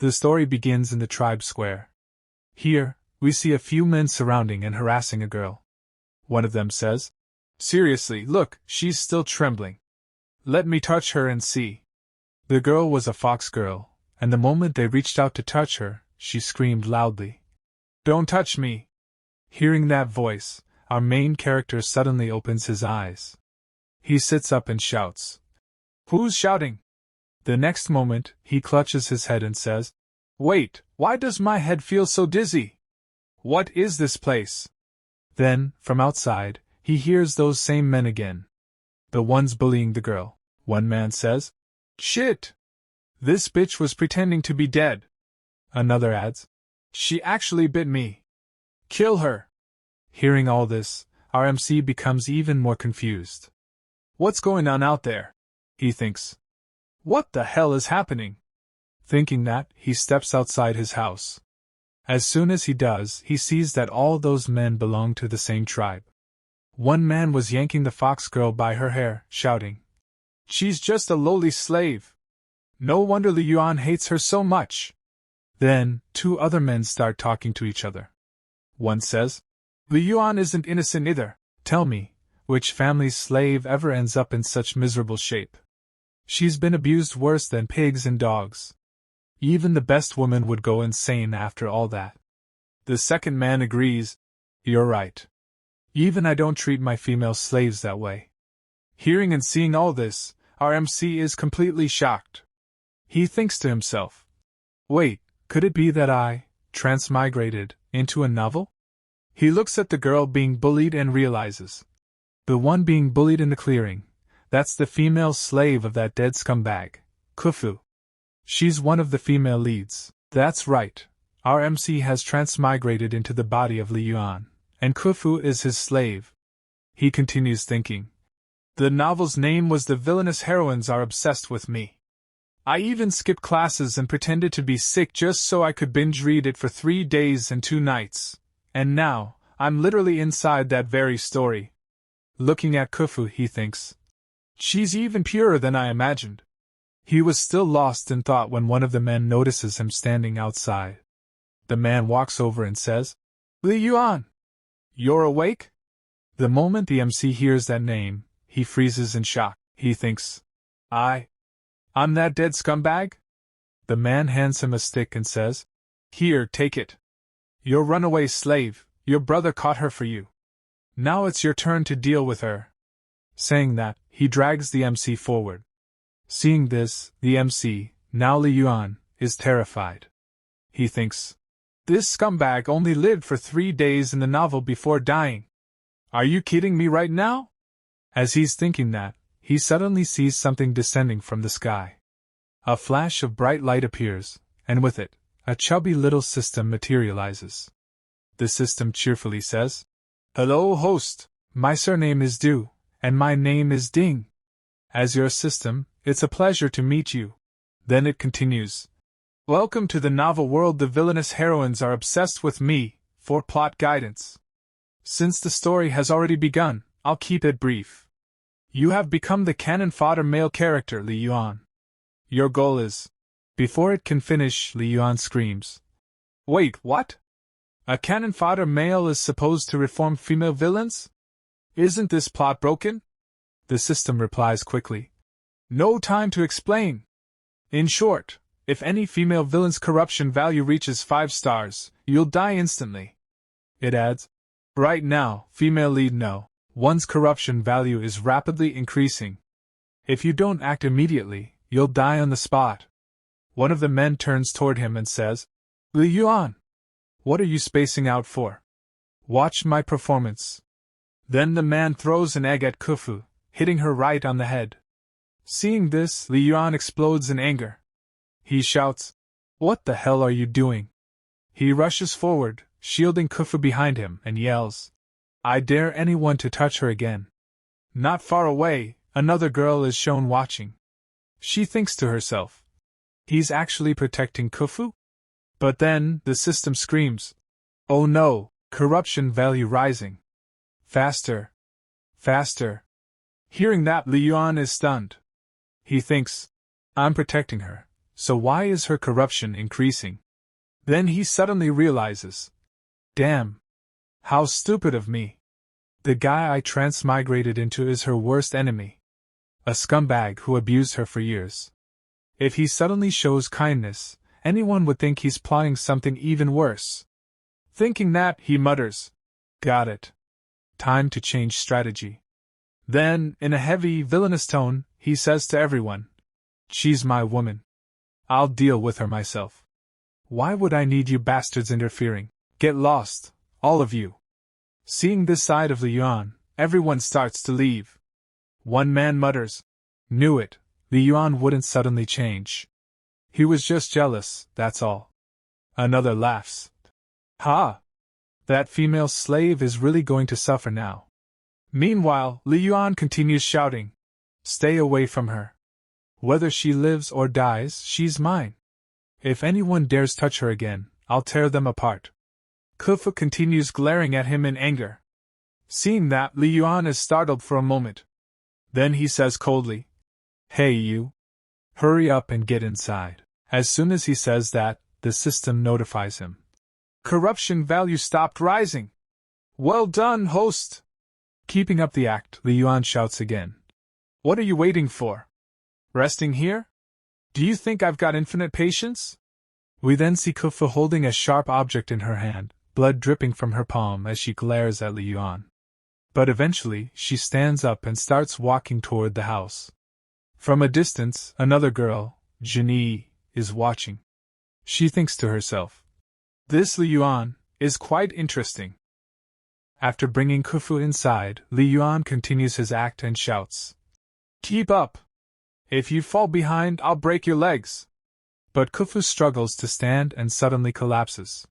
The story begins in the tribe square. Here, we see a few men surrounding and harassing a girl. One of them says, "Seriously, look, she's still trembling. Let me touch her and see." The girl was a fox girl, and the moment they reached out to touch her, she screamed loudly, "Don't touch me!" Hearing that voice, our main character suddenly opens his eyes. He sits up and shouts, "Who's shouting?" The next moment, he clutches his head and says, "Wait, why does my head feel so dizzy? What is this place?" Then, from outside, he hears those same men again. The ones bullying the girl. One man says, "Shit! This bitch was pretending to be dead." Another adds, "She actually bit me. Kill her." Hearing all this, our MC becomes even more confused. What's going on out there? He thinks. What the hell is happening? Thinking that, he steps outside his house. As soon as he does, he sees that all those men belong to the same tribe. One man was yanking the fox girl by her hair, shouting, "She's just a lowly slave. No wonder Li Yuan hates her so much." Then, two other men start talking to each other. One says, "Li Yuan isn't innocent either. Tell me, which family's slave ever ends up in such miserable shape? She's been abused worse than pigs and dogs. Even the best woman would go insane after all that." The second man agrees, "You're right. Even I don't treat my female slaves that way." Hearing and seeing all this, our MC is completely shocked. He thinks to himself, "Wait, could it be that I transmigrated into a novel?" He looks at the girl being bullied and realizes. The one being bullied in the clearing, that's the female slave of that dead scumbag, Kufu. She's one of the female leads. That's right, our MC has transmigrated into the body of Li Yuan, and Kufu is his slave. He continues thinking. The novel's name was The Villainous Heroines Are Obsessed with Me. I even skipped classes and pretended to be sick just so I could binge read it for 3 days and 2 nights. And now, I'm literally inside that very story. Looking at Kufu, he thinks, she's even purer than I imagined. He was still lost in thought when one of the men notices him standing outside. The man walks over and says, "Li Yuan, you're awake?" The moment the MC hears that name, he freezes in shock. He thinks, I'm that dead scumbag?" The man hands him a stick and says, "Here, take it. Your runaway slave, your brother caught her for you. Now it's your turn to deal with her." Saying that, he drags the MC forward. Seeing this, the MC, now Li Yuan, is terrified. He thinks, this scumbag only lived for 3 days in the novel before dying. Are you kidding me right now? As he's thinking that, he suddenly sees something descending from the sky. A flash of bright light appears, and with it, a chubby little system materializes. The system cheerfully says, "Hello, host. My surname is Du, and my name is Ding. As your system, it's a pleasure to meet you." Then it continues, "Welcome to the novel world. The villainous heroines are obsessed with me. For plot guidance. Since the story has already begun, I'll keep it brief. You have become the canon fodder male character, Li Yuan. Your goal is..." Before it can finish, Li Yuan screams, "Wait, what? A canon fodder male is supposed to reform female villains? Isn't this plot broken?" The system replies quickly, "No time to explain. In short, if any female villain's corruption value reaches 5 stars, you'll die instantly." It adds, "Right now, female lead no. One's corruption value is rapidly increasing. If you don't act immediately, you'll die on the spot." One of the men turns toward him and says, "Li Yuan, what are you spacing out for? Watch my performance." Then the man throws an egg at Kufu, hitting her right on the head. Seeing this, Li Yuan explodes in anger. He shouts, "What the hell are you doing?" He rushes forward, shielding Kufu behind him, and yells, "I dare anyone to touch her again." Not far away, another girl is shown watching. She thinks to herself, he's actually protecting Kufu? But then, the system screams, "Oh no, corruption value rising. Faster. Faster." Hearing that, Li Yuan is stunned. He thinks, I'm protecting her, So why is her corruption increasing? Then he suddenly realizes. Damn. How stupid of me. The guy I transmigrated into is her worst enemy. A scumbag who abused her for years. If he suddenly shows kindness, anyone would think he's plotting something even worse. Thinking that, he mutters, "Got it. Time to change strategy." Then, in a heavy, villainous tone, he says to everyone, "She's my woman. I'll deal with her myself. Why would I need you bastards interfering? Get lost, all of you." Seeing this side of Li Yuan, everyone starts to leave. One man mutters, "Knew it, Li Yuan wouldn't suddenly change. He was just jealous, that's all." Another laughs. "Ha! That female slave is really going to suffer now." Meanwhile, Li Yuan continues shouting, "Stay away from her. Whether she lives or dies, she's mine. If anyone dares touch her again, I'll tear them apart." Kufu continues glaring at him in anger. Seeing that, Li Yuan is startled for a moment. Then he says coldly, "Hey you! Hurry up and get inside." As soon as he says that, the system notifies him. Corruption value stopped rising. "Well done, host!" Keeping up the act, Li Yuan shouts again. "What are you waiting for? Resting here? Do you think I've got infinite patience?" We then see Kufu holding a sharp object in her hand, blood dripping from her palm as she glares at Li Yuan. But eventually, she stands up and starts walking toward the house. From a distance, another girl, Jinyi, is watching. She thinks to herself, "This Li Yuan is quite interesting." After bringing Kufu inside, Li Yuan continues his act and shouts, "Keep up! If you fall behind, I'll break your legs." But Kufu struggles to stand and suddenly collapses.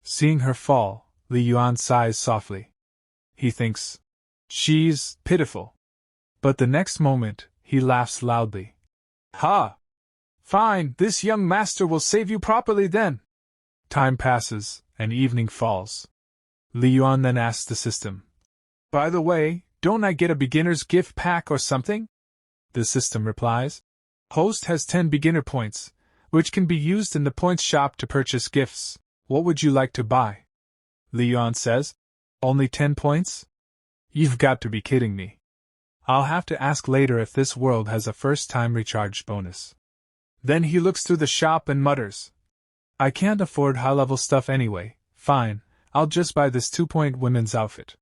Seeing her fall, Li Yuan sighs softly. He thinks, "She's pitiful." But the next moment, he laughs loudly. "Ha! Fine, this young master will save you properly then." Time passes, and evening falls. Li Yuan then asks the system, "By the way, don't I get a beginner's gift pack or something?" The system replies, "Host has 10 beginner points, which can be used in the points shop to purchase gifts. What would you like to buy?" Li Yuan says, "Only 10 points? You've got to be kidding me. I'll have to ask later if this world has a first-time recharge bonus." Then he looks through the shop and mutters, "I can't afford high-level stuff anyway. Fine, I'll just buy this 2-point women's outfit."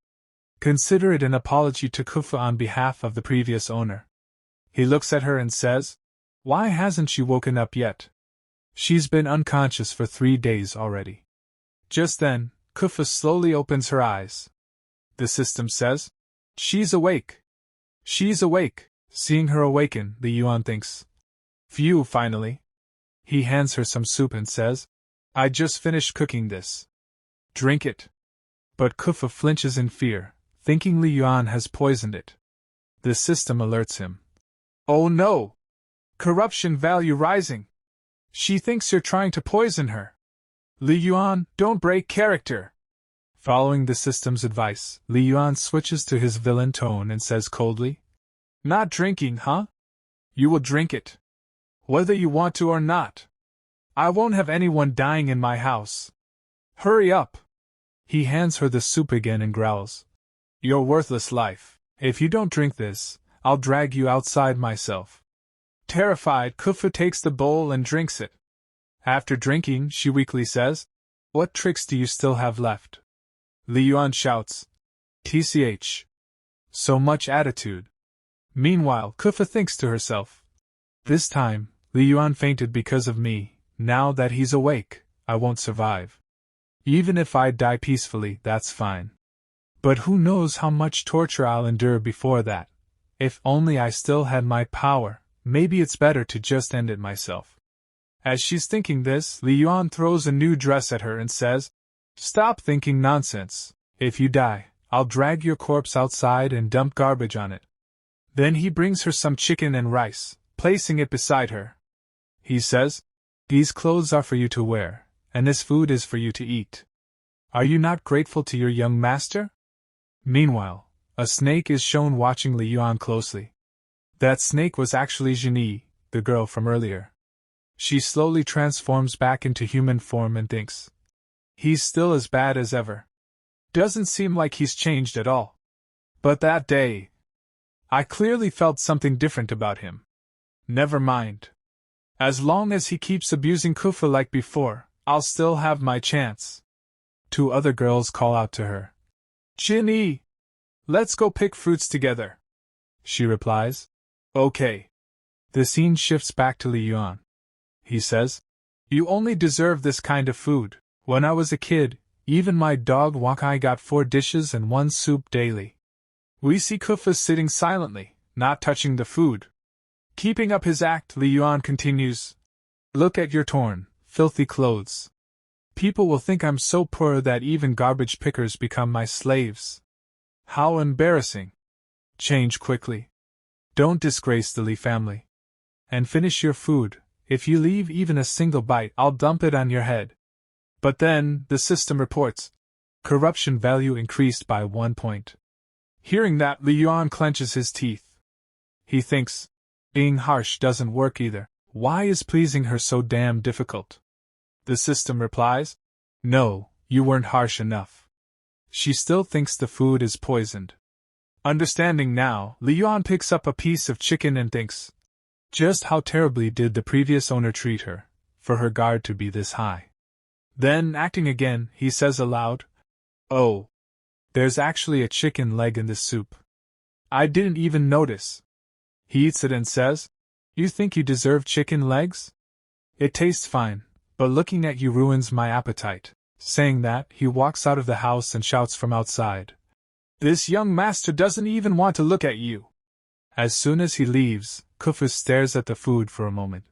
Consider it an apology to Kufu on behalf of the previous owner. He looks at her and says, "Why hasn't she woken up yet? She's been unconscious for 3 days already." Just then, Kufu slowly opens her eyes. The system says, "She's awake. She's awake." Seeing her awaken, Li Yuan thinks, "Phew, finally." He hands her some soup and says, "I just finished cooking this. Drink it." But Kufu flinches in fear, thinking Li Yuan has poisoned it. The system alerts him. "Oh no! Corruption value rising. She thinks you're trying to poison her. Li Yuan, don't break character." Following the system's advice, Li Yuan switches to his villain tone and says coldly, "Not drinking, huh? You will drink it. Whether you want to or not. I won't have anyone dying in my house. Hurry up." He hands her the soup again and growls, "Your worthless life. If you don't drink this, I'll drag you outside myself." Terrified, Kufu takes the bowl and drinks it. After drinking, she weakly says, "What tricks do you still have left?" Li Yuan shouts, "TCH. So much attitude." Meanwhile, Kufu thinks to herself, "This time, Li Yuan fainted because of me. Now that he's awake, I won't survive. Even if I die peacefully, that's fine. But who knows how much torture I'll endure before that. If only I still had my power, maybe it's better to just end it myself." As she's thinking this, Li Yuan throws a new dress at her and says, "Stop thinking nonsense. If you die, I'll drag your corpse outside and dump garbage on it." Then he brings her some chicken and rice, placing it beside her. He says, "These clothes are for you to wear, and this food is for you to eat. Are you not grateful to your young master?" Meanwhile, a snake is shown watching Li Yuan closely. That snake was actually Jinyi, the girl from earlier. She slowly transforms back into human form and thinks, he's still as bad as ever. Doesn't seem like he's changed at all. But that day, I clearly felt something different about him. Never mind. As long as he keeps abusing Kufa like before, I'll still have my chance. Two other girls call out to her. Jin-ee! Let's go pick fruits together. She replies. Okay. The scene shifts back to Li Yuan. He says, you only deserve this kind of food. When I was a kid, even my dog Wakai got 4 dishes and 1 soup daily. We see Kufa sitting silently, not touching the food. Keeping up his act, Li Yuan continues. Look at your torn, filthy clothes. People will think I'm so poor that even garbage pickers become my slaves. How embarrassing. Change quickly. Don't disgrace the Li family. And finish your food. If you leave even a single bite, I'll dump it on your head. But then, the system reports, corruption value increased by 1 point. Hearing that, Li Yuan clenches his teeth. He thinks, being harsh doesn't work either. Why is pleasing her so damn difficult? The system replies, no, you weren't harsh enough. She still thinks the food is poisoned. Understanding now, Li Yuan picks up a piece of chicken and thinks, just how terribly did the previous owner treat her, for her guard to be this high. Then, acting again, he says aloud, oh, there's actually a chicken leg in this soup. I didn't even notice. He eats it and says, you think you deserve chicken legs? It tastes fine, but looking at you ruins my appetite. Saying that, he walks out of the house and shouts from outside, this young master doesn't even want to look at you. As soon as he leaves, Kufa stares at the food for a moment.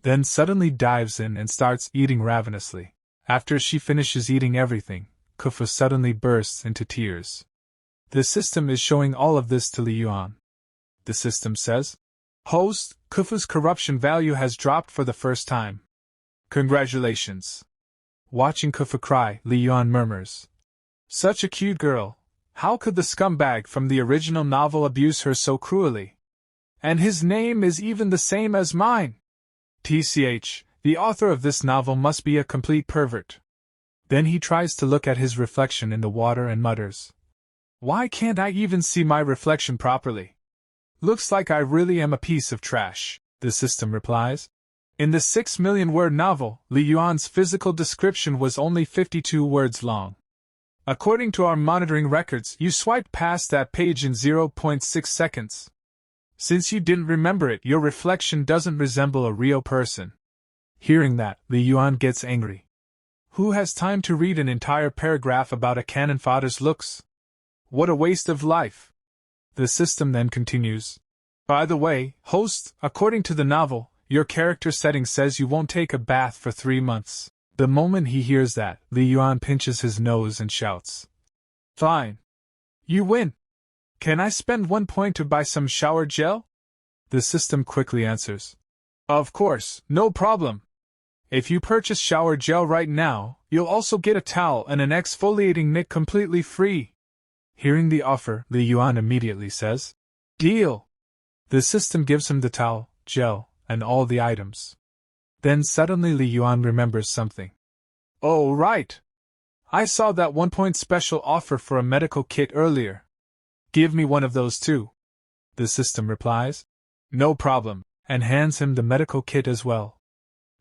Then suddenly dives in and starts eating ravenously. After she finishes eating everything, Kufa suddenly bursts into tears. The system is showing all of this to Li Yuan. The system says, host, Kufa's corruption value has dropped for the first time. Congratulations. Watching Kufa cry, Li Yuan murmurs, such a cute girl. How could the scumbag from the original novel abuse her so cruelly? And his name is even the same as mine. TCH, the author of this novel must be a complete pervert. Then he tries to look at his reflection in the water and mutters, why can't I even see my reflection properly? Looks like I really am a piece of trash, the system replies. In the 6 million-word novel, Li Yuan's physical description was only 52 words long. According to our monitoring records, you swiped past that page in 0.6 seconds. Since you didn't remember it, your reflection doesn't resemble a real person. Hearing that, Li Yuan gets angry. Who has time to read an entire paragraph about a cannon fodder's looks? What a waste of life. The system then continues. By the way, host, according to the novel, your character setting says you won't take a bath for 3 months. The moment he hears that, Li Yuan pinches his nose and shouts, fine. You win. Can I spend 1 point to buy some shower gel? The system quickly answers, of course, no problem. If you purchase shower gel right now, you'll also get a towel and an exfoliating mitt completely free. Hearing the offer, Li Yuan immediately says, deal. The system gives him the towel, gel, and all the items. Then suddenly Li Yuan remembers something. Oh right! I saw that 1 point special offer for a medical kit earlier. Give me one of those too. The system replies, no problem, and hands him the medical kit as well.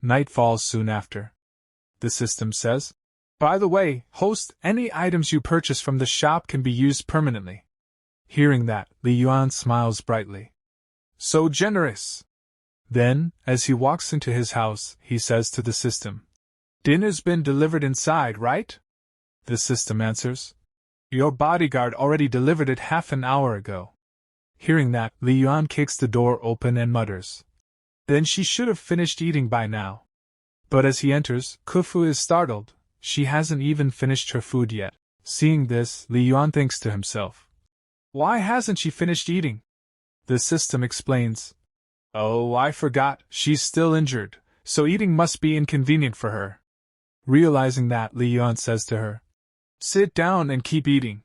Night falls soon after. The system says, by the way, host, any items you purchase from the shop can be used permanently. Hearing that, Li Yuan smiles brightly. So generous! Then, as he walks into his house, he says to the system, dinner's been delivered inside, right? The system answers, your bodyguard already delivered it half an hour ago. Hearing that, Li Yuan kicks the door open and mutters, then she should have finished eating by now. But as he enters, Kufu is startled. She hasn't even finished her food yet. Seeing this, Li Yuan thinks to himself, why hasn't she finished eating? The system explains, oh, I forgot, she's still injured, so eating must be inconvenient for her. Realizing that, Li Yuan says to her, sit down and keep eating.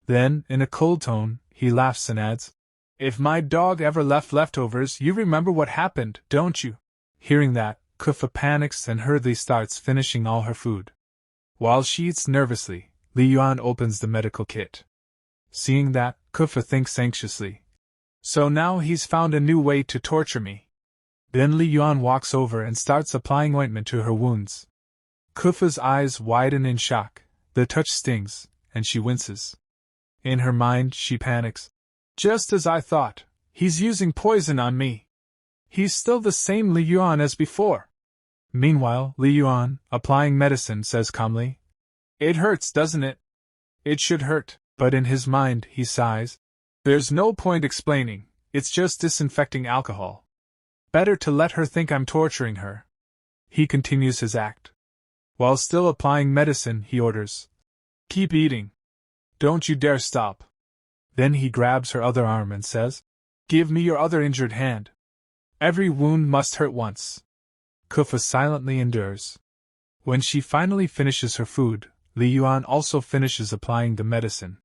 Then, in a cold tone, he laughs and adds, if my dog ever left leftovers, you remember what happened, don't you? Hearing that, Kufa panics and hurriedly starts finishing all her food. While she eats nervously, Li Yuan opens the medical kit. Seeing that, Kufa thinks anxiously. So now he's found a new way to torture me. Then Li Yuan walks over and starts applying ointment to her wounds. Kufa's eyes widen in shock, the touch stings, and she winces. In her mind, she panics. Just as I thought, he's using poison on me. He's still the same Li Yuan as before. Meanwhile, Li Yuan, applying medicine, says calmly, It hurts, doesn't it? It should hurt, but in his mind, he sighs. There's no point explaining, it's just disinfecting alcohol. Better to let her think I'm torturing her. He continues his act. While still applying medicine, he orders, Keep eating. Don't you dare stop. Then he grabs her other arm and says, Give me your other injured hand. Every wound must hurt once. Kufa silently endures. When she finally finishes her food, Li Yuan also finishes applying the medicine.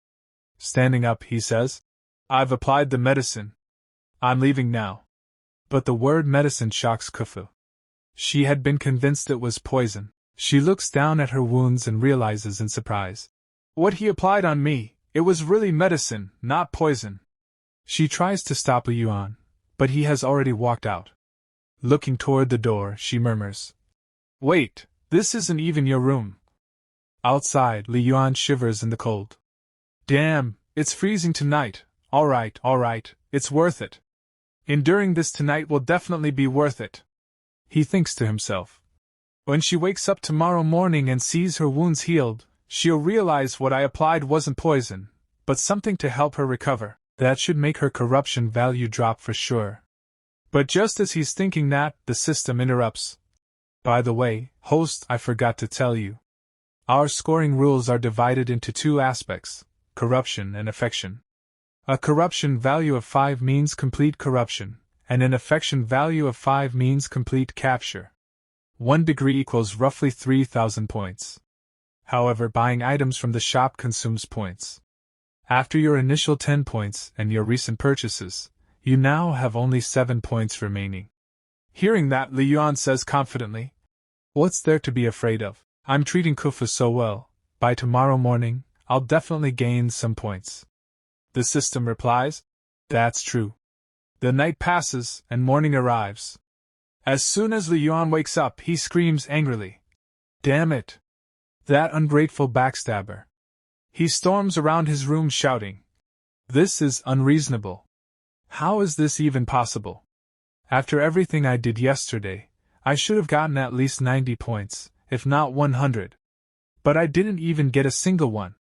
Standing up, he says, I've applied the medicine. I'm leaving now. But the word medicine shocks Kufu. She had been convinced it was poison. She looks down at her wounds and realizes in surprise. What he applied on me, it was really medicine, not poison. She tries to stop Li Yuan, but he has already walked out. Looking toward the door, she murmurs, Wait, this isn't even your room. Outside, Li Yuan shivers in the cold. Damn, it's freezing tonight. All right, it's worth it. Enduring this tonight will definitely be worth it. He thinks to himself. When she wakes up tomorrow morning and sees her wounds healed, she'll realize what I applied wasn't poison, but something to help her recover. That should make her corruption value drop for sure. But just as he's thinking that, the system interrupts. By the way, host, I forgot to tell you. Our scoring rules are divided into two aspects, corruption and affection. A corruption value of 5 means complete corruption, and an affection value of 5 means complete capture. 1 degree equals roughly 3,000 points. However, buying items from the shop consumes points. After your initial 10 points and your recent purchases, you now have only 7 points remaining. Hearing that, Li Yuan says confidently, What's there to be afraid of? I'm treating Kufu so well, by tomorrow morning, I'll definitely gain some points. The system replies, That's true. The night passes and morning arrives. As soon as Li Yuan wakes up, he screams angrily, Damn it! That ungrateful backstabber. He storms around his room shouting, This is unreasonable. How is this even possible? After everything I did yesterday, I should have gotten at least 90 points, if not 100. But I didn't even get a single one.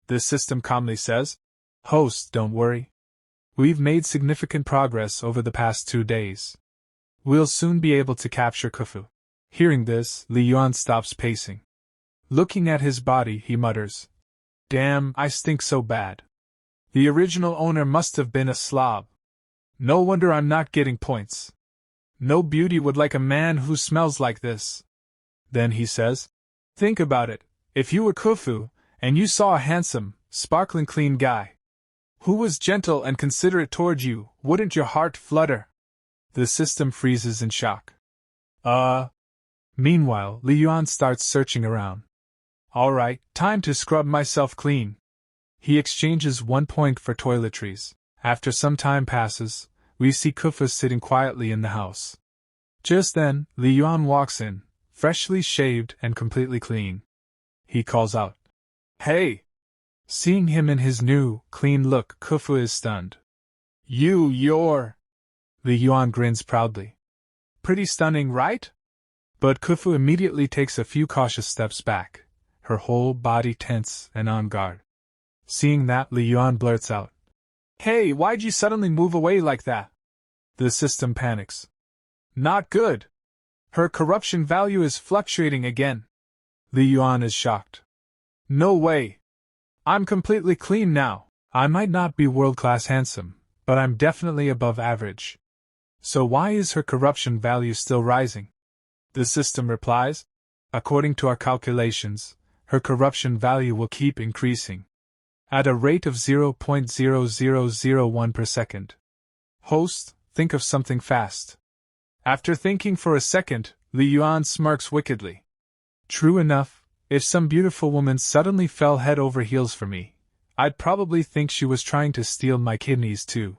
The system calmly says, Host, don't worry. We've made significant progress over the past 2 days. We'll soon be able to capture Kufu. Hearing this, Li Yuan stops pacing. Looking at his body, he mutters, Damn, I stink so bad. The original owner must have been a slob. No wonder I'm not getting points. No beauty would like a man who smells like this. Then he says, Think about it, if you were Kufu, and you saw a handsome, sparkling clean guy, who was gentle and considerate toward you, wouldn't your heart flutter? The system freezes in shock. Meanwhile, Li Yuan starts searching around. Alright, time to scrub myself clean. He exchanges 1 point for toiletries. After some time passes, we see Kufa sitting quietly in the house. Just then, Li Yuan walks in, freshly shaved and completely clean. He calls out, Hey! Seeing him in his new, clean look, Kufu is stunned. You're... Li Yuan grins proudly. Pretty stunning, right? But Kufu immediately takes a few cautious steps back, her whole body tense and on guard. Seeing that, Li Yuan blurts out, Hey, why'd you suddenly move away like that? The system panics. Not good. Her corruption value is fluctuating again. Li Yuan is shocked. No way. I'm completely clean now. I might not be world-class handsome, but I'm definitely above average. So why is her corruption value still rising? The system replies, According to our calculations, her corruption value will keep increasing. At a rate of 0.0001 per second. Host, think of something fast. After thinking for a second, Li Yuan smirks wickedly. True enough, if some beautiful woman suddenly fell head over heels for me, I'd probably think she was trying to steal my kidneys too.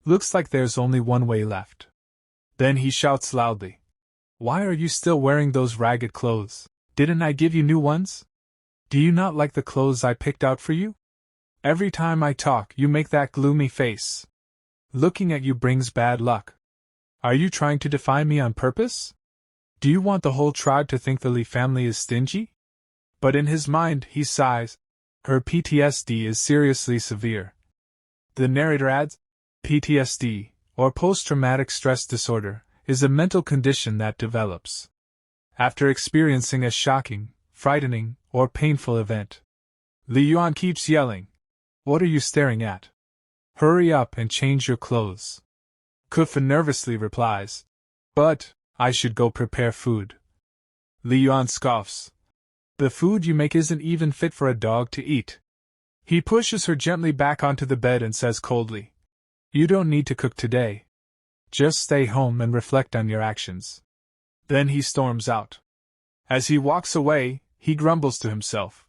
Looks like there's only one way left. Then he shouts loudly. Why are you still wearing those ragged clothes? Didn't I give you new ones? Do you not like the clothes I picked out for you? Every time I talk, you make that gloomy face. Looking at you brings bad luck. Are you trying to defy me on purpose? Do you want the whole tribe to think the Li family is stingy? But in his mind, he sighs. Her PTSD is seriously severe. The narrator adds, PTSD, or post-traumatic stress disorder, is a mental condition that develops after experiencing a shocking, frightening, or painful event. Li Yuan keeps yelling. What are you staring at? Hurry up and change your clothes. Kufa nervously replies. But, I should go prepare food. Li Yuan scoffs. The food you make isn't even fit for a dog to eat. He pushes her gently back onto the bed and says coldly, You don't need to cook today. Just stay home and reflect on your actions. Then he storms out. As he walks away, he grumbles to himself.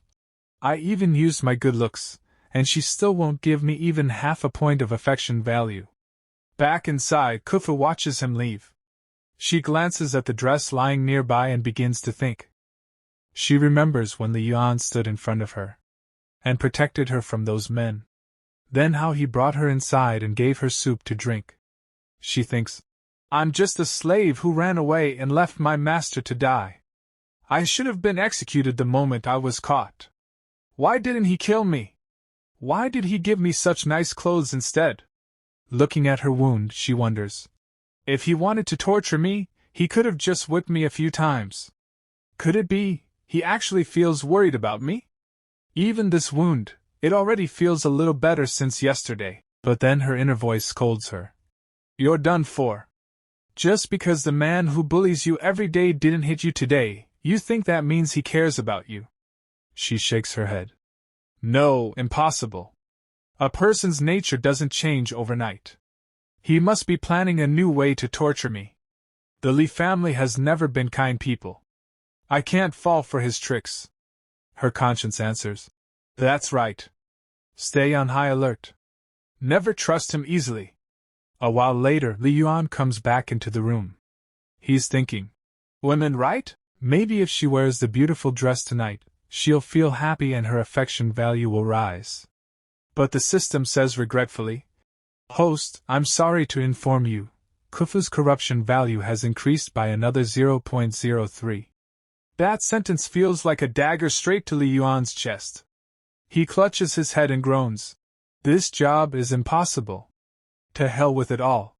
I even used my good looks, and she still won't give me even half a point of affection value. Back inside, Kufa watches him leave. She glances at the dress lying nearby and begins to think. She remembers when Li Yuan stood in front of her and protected her from those men. Then how he brought her inside and gave her soup to drink. She thinks, I'm just a slave who ran away and left my master to die. I should have been executed the moment I was caught. Why didn't he kill me? Why did he give me such nice clothes instead? Looking at her wound, she wonders. If he wanted to torture me, he could have just whipped me a few times. Could it be, he actually feels worried about me? Even this wound, it already feels a little better since yesterday, but then her inner voice scolds her. You're done for. Just because the man who bullies you every day didn't hit you today, you think that means he cares about you. She shakes her head. No, impossible. A person's nature doesn't change overnight. He must be planning a new way to torture me. The Li family has never been kind people. I can't fall for his tricks. Her conscience answers. That's right. Stay on high alert. Never trust him easily. A while later, Li Yuan comes back into the room. He's thinking. Women, right? Maybe if she wears the beautiful dress tonight, she'll feel happy and her affection value will rise. But the system says regretfully, Host, I'm sorry to inform you, Kufu's corruption value has increased by another 0.03. That sentence feels like a dagger straight to Li Yuan's chest. He clutches his head and groans. This job is impossible. To hell with it all.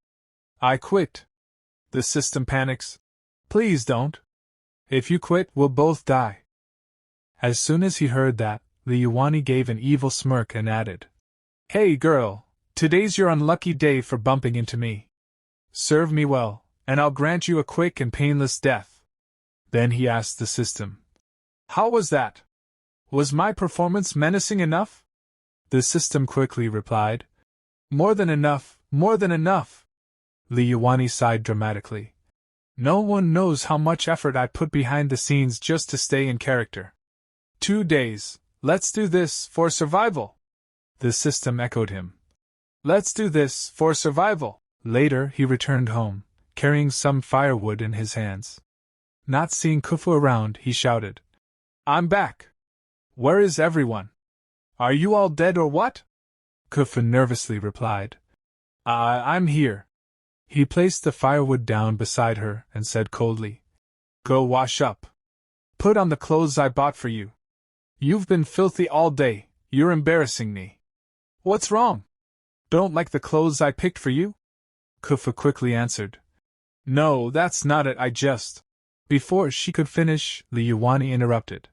I quit. The system panics. Please don't. If you quit, we'll both die. As soon as he heard that, Li Yuan gave an evil smirk and added, Hey girl, today's your unlucky day for bumping into me. Serve me well, and I'll grant you a quick and painless death. Then he asked the system. How was that? Was my performance menacing enough? The system quickly replied. More than enough, more than enough. Li Yuan sighed dramatically. No one knows how much effort I put behind the scenes just to stay in character. 2 days, let's do this for survival. The system echoed him. Let's do this for survival. Later, he returned home, carrying some firewood in his hands. Not seeing Kufu around, he shouted. I'm back. Where is everyone? Are you all dead or what? Kufu nervously replied. I'm here. He placed the firewood down beside her and said coldly. Go wash up. Put on the clothes I bought for you. You've been filthy all day, you're embarrassing me. What's wrong? Don't like the clothes I picked for you? Kufu quickly answered. No, that's not it, I just... Before she could finish, Li Yuan interrupted.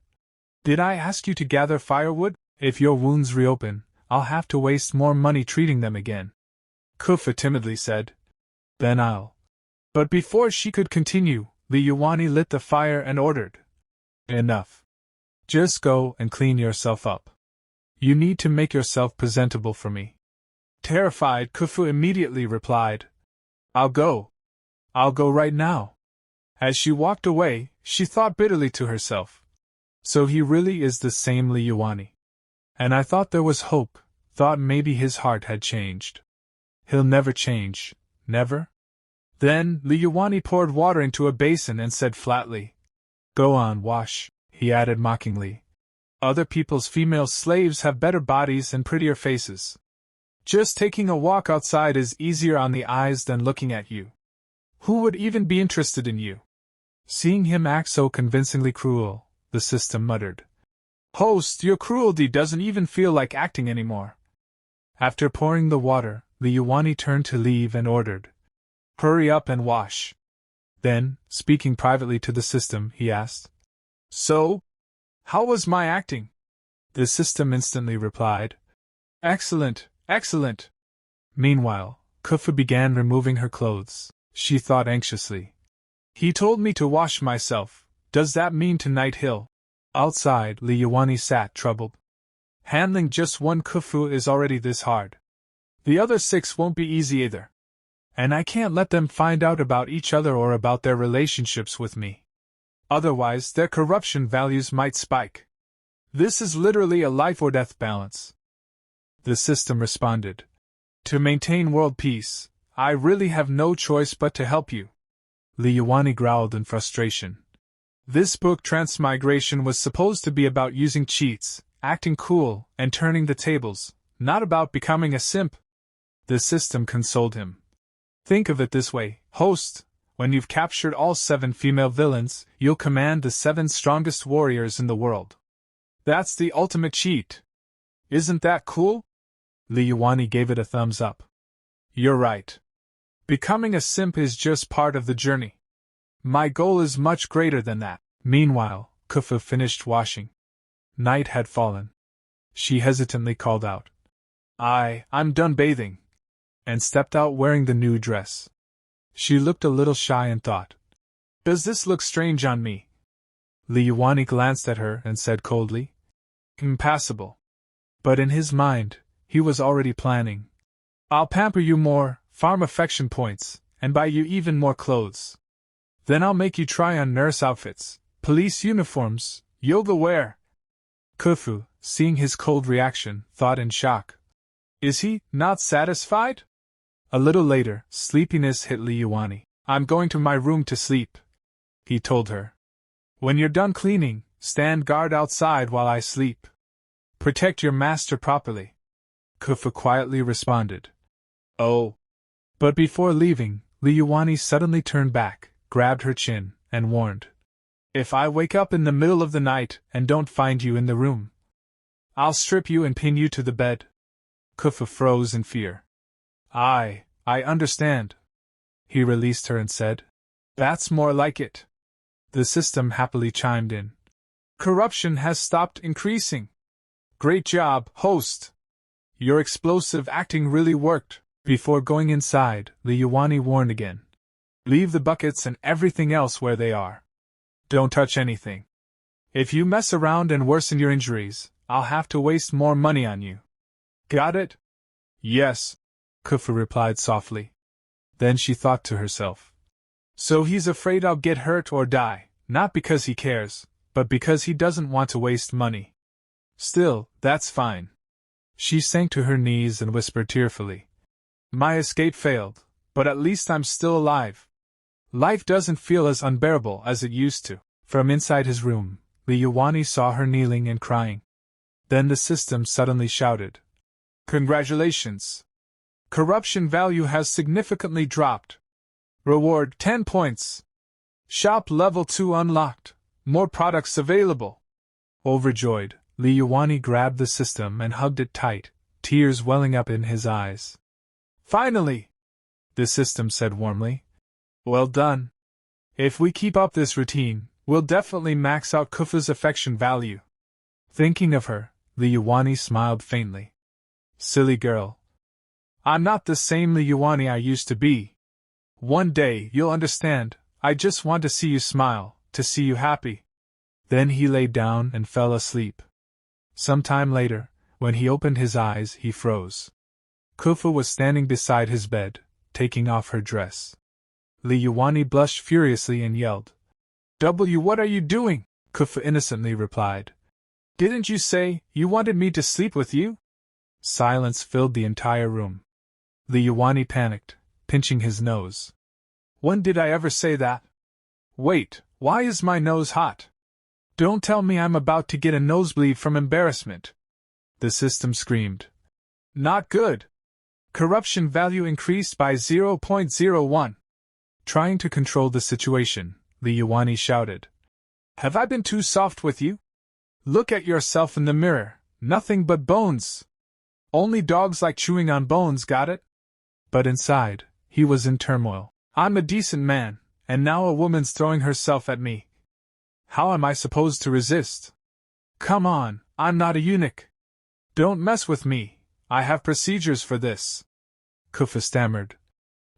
Did I ask you to gather firewood? If your wounds reopen, I'll have to waste more money treating them again. Kufu timidly said. Then I'll... But before she could continue, Li Yuan lit the fire and ordered. Enough. Just go and clean yourself up. You need to make yourself presentable for me. Terrified, Kufu immediately replied. I'll go. I'll go right now. As she walked away, she thought bitterly to herself. So he really is the same Liuani. And I thought there was hope, thought maybe his heart had changed. He'll never change, never? Then, Liuani poured water into a basin and said flatly, "Go on, wash," he added mockingly. "Other people's female slaves have better bodies and prettier faces. Just taking a walk outside is easier on the eyes than looking at you. Who would even be interested in you?" Seeing him act so convincingly cruel, the system muttered, "Host, your cruelty doesn't even feel like acting anymore." After pouring the water, Liuani turned to leave and ordered, "Hurry up and wash." Then, speaking privately to the system, he asked, "So? How was my acting?" The system instantly replied, "Excellent, excellent." Meanwhile, Kufu began removing her clothes. She thought anxiously. "He told me to wash myself. Does that mean tonight he'll—" Outside, Liuani sat troubled. Handling just one Kufu is already this hard. The other 6 won't be easy either. And I can't let them find out about each other or about their relationships with me. Otherwise, their corruption values might spike. This is literally a life-or-death balance." The system responded, "To maintain world peace, I really have no choice but to help you." Liuani growled in frustration. This book Transmigration was supposed to be about using cheats, acting cool, and turning the tables, not about becoming a simp. The system consoled him. "Think of it this way, host. When you've captured all 7 female villains, you'll command the 7 strongest warriors in the world. That's the ultimate cheat. Isn't that cool?" Liuani gave it a thumbs up. "You're right. Becoming a simp is just part of the journey. My goal is much greater than that." Meanwhile, Kufu finished washing. Night had fallen. She hesitantly called out, I'm done bathing," and stepped out wearing the new dress. She looked a little shy and thought, "Does this look strange on me?" Liuani glanced at her and said coldly, "Impassable." But in his mind, he was already planning. "I'll pamper you more, farm affection points, and buy you even more clothes. Then I'll make you try on nurse outfits, police uniforms, yoga wear." Kufu, seeing his cold reaction, thought in shock, "Is he not satisfied?" A little later, sleepiness hit Liuani. "I'm going to my room to sleep," he told her. "When you're done cleaning, stand guard outside while I sleep. Protect your master properly." Kufu quietly responded, "Oh." But before leaving, Liuani suddenly turned back, grabbed her chin, and warned, "If I wake up in the middle of the night and don't find you in the room, I'll strip you and pin you to the bed." Kufu froze in fear. I understand." He released her and said, "That's more like it." The system happily chimed in. "Corruption has stopped increasing. Great job, host. Your explosive acting really worked." Before going inside, Liuani warned again. "Leave the buckets and everything else where they are. Don't touch anything. If you mess around and worsen your injuries, I'll have to waste more money on you. Got it?" "Yes," Kufu replied softly. Then she thought to herself, "So he's afraid I'll get hurt or die, not because he cares, but because he doesn't want to waste money. Still, that's fine." She sank to her knees and whispered tearfully, "My escape failed, but at least I'm still alive. Life doesn't feel as unbearable as it used to." From inside his room, Liuani saw her kneeling and crying. Then the system suddenly shouted, "Congratulations! Corruption value has significantly dropped. Reward 10 points. Shop level 2 unlocked. More products available." Overjoyed, Liuani grabbed the system and hugged it tight, tears welling up in his eyes. "Finally!" the system said warmly. "Well done. If we keep up this routine, we'll definitely max out Kufu's affection value." Thinking of her, Liuani smiled faintly. "Silly girl. I'm not the same Liuani I used to be. One day you'll understand. I just want to see you smile, to see you happy." Then he lay down and fell asleep. Some time later, when he opened his eyes, he froze. Kufu was standing beside his bed, taking off her dress. Li Yuani blushed furiously and yelled. What are you doing? Kufa innocently replied. Didn't you say you wanted me to sleep with you? Silence filled the entire room. Li Yuani panicked, pinching his nose. When did I ever say that? Wait, why is my nose hot? Don't tell me I'm about to get a nosebleed from embarrassment. The system screamed. Not good. Corruption value increased by 0.01. Trying to control the situation, Li Yuani shouted. Have I been too soft with you? Look at yourself in the mirror, nothing but bones. Only dogs like chewing on bones, got it? But inside, he was in turmoil. I'm a decent man, and now a woman's throwing herself at me. How am I supposed to resist? Come on, I'm not a eunuch. Don't mess with me, I have procedures for this. Kufa stammered.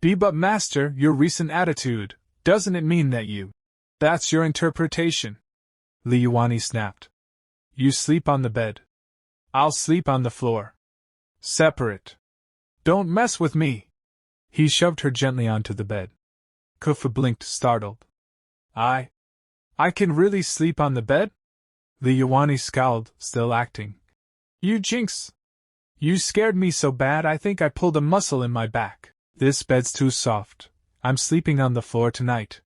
But master, your recent attitude, doesn't it mean that you? That's your interpretation. Li Yuani snapped. You sleep on the bed. I'll sleep on the floor. Separate. Don't mess with me. He shoved her gently onto the bed. Kufa blinked, startled. I can really sleep on the bed? Li Yuani scowled, still acting. You jinx! You scared me so bad I think I pulled a muscle in my back. This bed's too soft. I'm sleeping on the floor tonight.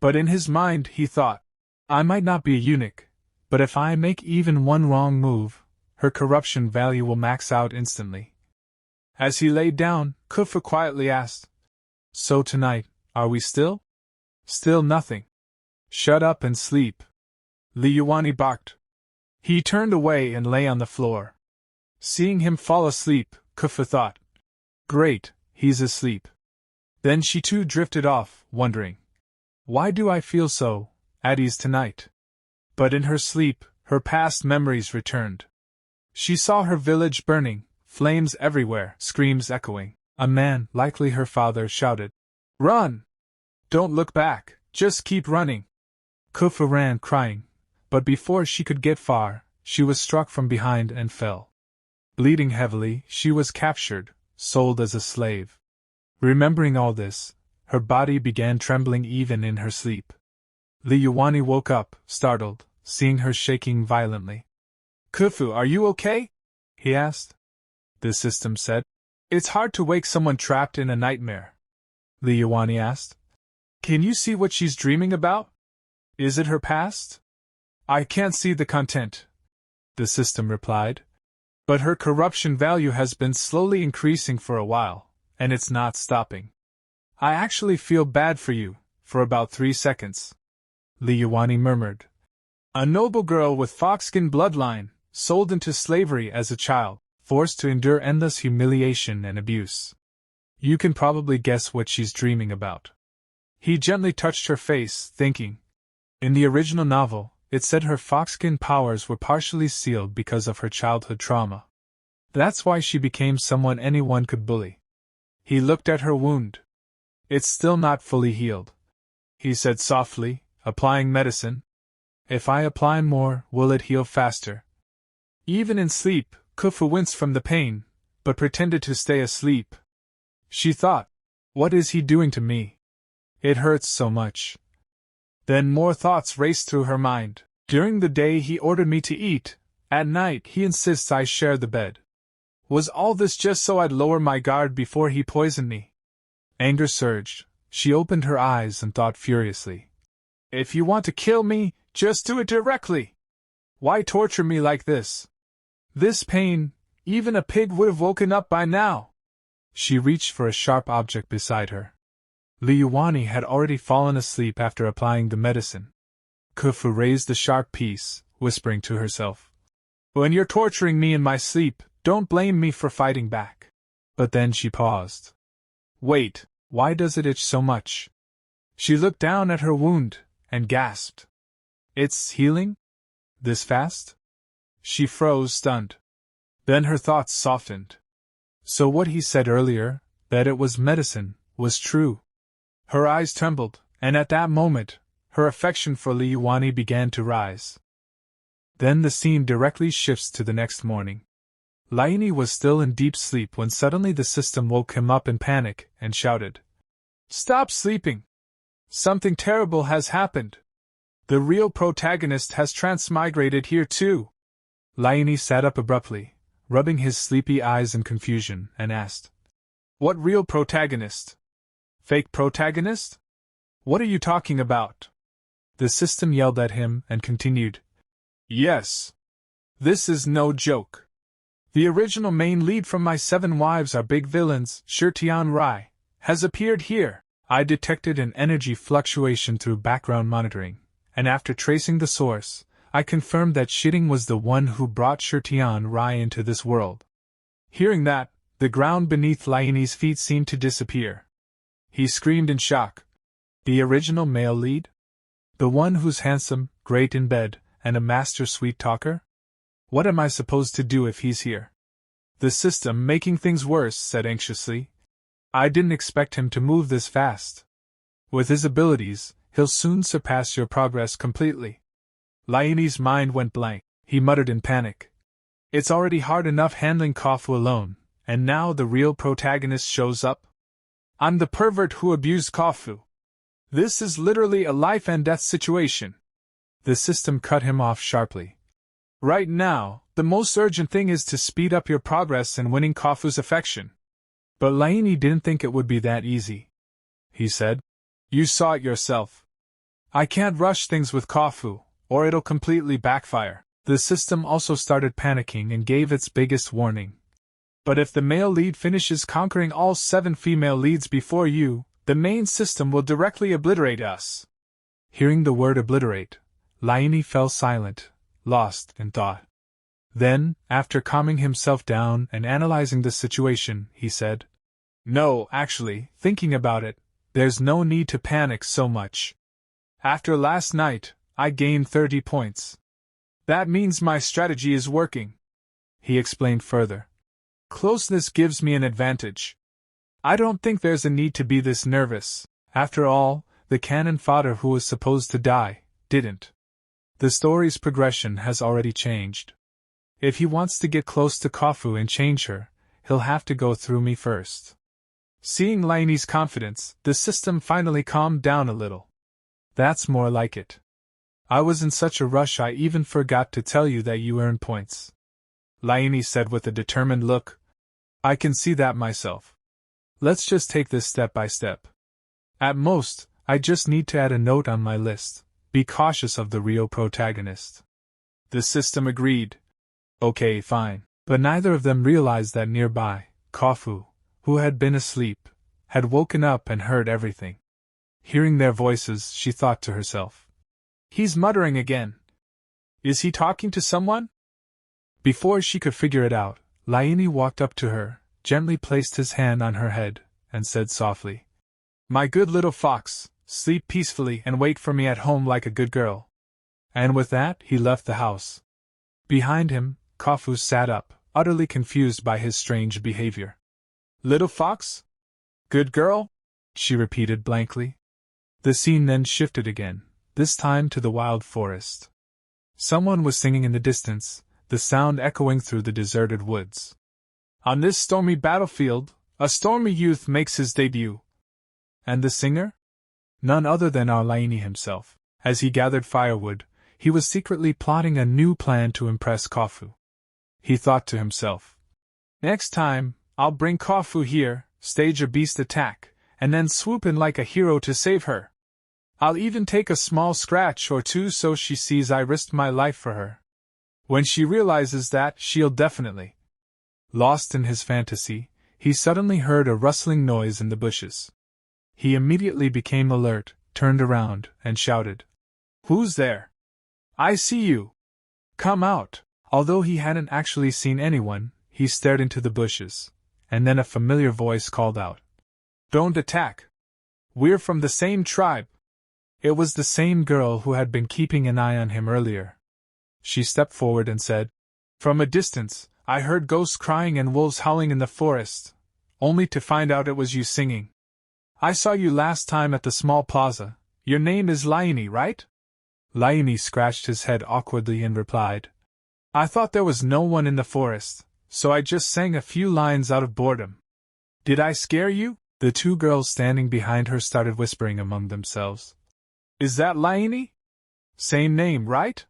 But in his mind he thought, I might not be a eunuch, but if I make even one wrong move, her corruption value will max out instantly. As he laid down, Kufa quietly asked, So tonight, are we still? Still nothing. Shut up and sleep. Li Yuani barked. He turned away and lay on the floor. Seeing him fall asleep, Kufa thought, Great, he's asleep. Then she too drifted off, wondering, Why do I feel so at ease tonight? But in her sleep, her past memories returned. She saw her village burning, flames everywhere, screams echoing. A man, likely her father, shouted, Run! Don't look back, just keep running. Kufa ran crying, but before she could get far, she was struck from behind and fell. Bleeding heavily, she was captured, sold as a slave. Remembering all this, her body began trembling even in her sleep. Li Yuani woke up, startled, seeing her shaking violently. Kufu, are you okay? He asked. The system said. It's hard to wake someone trapped in a nightmare. Li Yuani asked. Can you see what she's dreaming about? Is it her past? I can't see the content, the system replied. But her corruption value has been slowly increasing for a while, and it's not stopping. I actually feel bad for you, for about 3 seconds. Li Yuani murmured. A noble girl with fox-skin bloodline, sold into slavery as a child, forced to endure endless humiliation and abuse. You can probably guess what she's dreaming about. He gently touched her face, thinking. In the original novel, it said her fox-skin powers were partially sealed because of her childhood trauma. That's why she became someone anyone could bully. He looked at her wound. It's still not fully healed, he said softly, applying medicine. If I apply more, will it heal faster? Even in sleep, Kufu winced from the pain, but pretended to stay asleep. She thought, what is he doing to me? It hurts so much. Then more thoughts raced through her mind. During the day he ordered me to eat, at night he insists I share the bed. Was all this just so I'd lower my guard before he poisoned me? Anger surged. She opened her eyes and thought furiously. If you want to kill me, just do it directly. Why torture me like this? This pain, even a pig would have woken up by now. She reached for a sharp object beside her. Li Yuani had already fallen asleep after applying the medicine. Kufu raised the sharp piece, whispering to herself. When you're torturing me in my sleep, don't blame me for fighting back. But then she paused. Wait, why does it itch so much? She looked down at her wound, and gasped. It's healing? This fast? She froze, stunned. Then her thoughts softened. So what he said earlier, that it was medicine, was true. Her eyes trembled, and at that moment, her affection for Li Yuani began to rise. Then the scene directly shifts to the next morning. Laini was still in deep sleep when suddenly the system woke him up in panic and shouted, Stop sleeping! Something terrible has happened. The real protagonist has transmigrated here too. Laini sat up abruptly, rubbing his sleepy eyes in confusion, and asked, What real protagonist? Fake protagonist? What are you talking about? The system yelled at him and continued, Yes. This is no joke. The original main lead from My Seven Wives Are Big Villains, Tian Rai, has appeared here. I detected an energy fluctuation through background monitoring, and after tracing the source, I confirmed that Shitting was the one who brought Tian Rai into this world. Hearing that, the ground beneath Laini's feet seemed to disappear. He screamed in shock. The original male lead? The one who's handsome, great in bed, and a master sweet talker? What am I supposed to do if he's here? The system, making things worse, said anxiously. I didn't expect him to move this fast. With his abilities, he'll soon surpass your progress completely. Laini's mind went blank. He muttered in panic. It's already hard enough handling Kofu alone, and now the real protagonist shows up? I'm the pervert who abused Kofu. This is literally a life and death situation. The system cut him off sharply. Right now, the most urgent thing is to speed up your progress in winning Kofu's affection. But Laini didn't think it would be that easy. He said, You saw it yourself. I can't rush things with Kofu, or it'll completely backfire. The system also started panicking and gave its biggest warning. But if the male lead finishes conquering all 7 female leads before you, the main system will directly obliterate us. Hearing the word obliterate, Laini fell silent, lost in thought. Then, after calming himself down and analyzing the situation, he said, No, actually, thinking about it, there's no need to panic so much. After last night, I gained 30 points. That means my strategy is working. He explained further. Closeness gives me an advantage. I don't think there's a need to be this nervous. After all, the canon Fodder who was supposed to die, didn't. The story's progression has already changed. If he wants to get close to Kofu and change her, he'll have to go through me first. Seeing Laini's confidence, the system finally calmed down a little. That's more like it. I was in such a rush I even forgot to tell you that you earned points. Laini said with a determined look. I can see that myself. Let's just take this step by step. At most, I just need to add a note on my list. Be cautious of the real protagonist. The system agreed. Okay, fine. But neither of them realized that nearby, Kofu, who had been asleep, had woken up and heard everything. Hearing their voices, she thought to herself. He's muttering again. Is he talking to someone? Before she could figure it out, Laini walked up to her, gently placed his hand on her head, and said softly, My good little fox, sleep peacefully and wait for me at home like a good girl. And with that, he left the house. Behind him, Kofu sat up, utterly confused by his strange behavior. Little fox? Good girl? She repeated blankly. The scene then shifted again, this time to the wild forest. Someone was singing in the distance, the sound echoing through the deserted woods. On this stormy battlefield, a stormy youth makes his debut. And the singer? None other than our Laini himself. As he gathered firewood, he was secretly plotting a new plan to impress Kofu. He thought to himself, Next time, I'll bring Kofu here, stage a beast attack, and then swoop in like a hero to save her. I'll even take a small scratch or two so she sees I risked my life for her. When she realizes that, she'll definitely. Lost in his fantasy, he suddenly heard a rustling noise in the bushes. He immediately became alert, turned around, and shouted, Who's there? I see you. Come out. Although he hadn't actually seen anyone, he stared into the bushes, and then a familiar voice called out, Don't attack. We're from the same tribe. It was the same girl who had been keeping an eye on him earlier. She stepped forward and said, From a distance, I heard ghosts crying and wolves howling in the forest, only to find out it was you singing. I saw you last time at the small plaza. Your name is Laini, right? Laini scratched his head awkwardly and replied, I thought there was no one in the forest, so I just sang a few lines out of boredom. Did I scare you? The two girls standing behind her started whispering among themselves. Is that Laini? Same name, right?